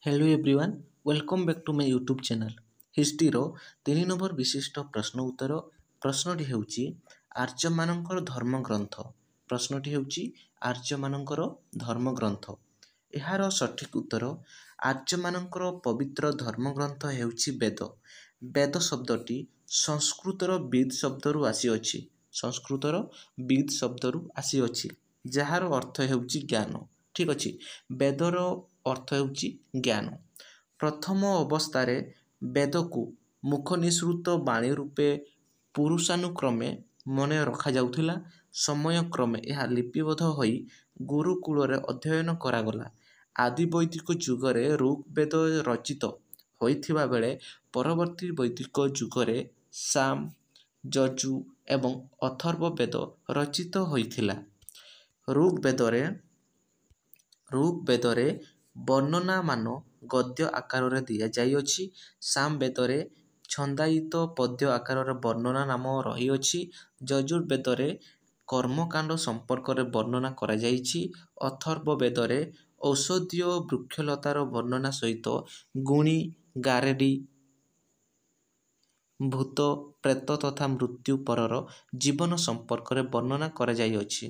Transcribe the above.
Hello everyone welcome back to my YouTube channel history रो 3 number विशिष्ट प्रश्न उत्तर प्रश्नटी हेउची आर्य मानकर धर्म ग्रंथ प्रश्नटी हेउची आर्य मानकर धर्म ग्रंथ एहार सठिक उत्तर आर्य मानकर पवित्र धर्म ग्रंथ हेउची वेद वेद शब्दटी संस्कृतर विद शब्दरू आसी अछि संस्कृतर विद शब्दरू आसी अछि जार अर्थ हेउची ज्ञान ठीक अछि वेदर अर्थ हेउची ज्ञान प्रथम अवस्थार वेद को मुख निसृत बाणी रूपे पुरुषानुक्रमे मन रखा जाउथिला समय क्रमे यह लिपिबद्ध होई गुरुकूल अध्ययन करागला आदि वैदिक जुगरे ऋग्वेद रचित होइथिबा बेले परवर्ती वैदिक जुगरे साम यजु एवं अथर्व वेद रचित होइथिला ऋग्वेदरे वर्णना मान गद्य आकार दिया जाइछि साम वेदरे छंदायित पद्य आकार वर्णना नाम रही यजुर्वेदरे कर्मकांड संपर्क वर्णना करा जाइछि अथर्व वेदरे औषधीय वृक्षलतार वर्णना सहित गुणी गारेडी भूत प्रेत तथा मृत्यु परर जीवन संपर्क वर्णना करा जाइछि।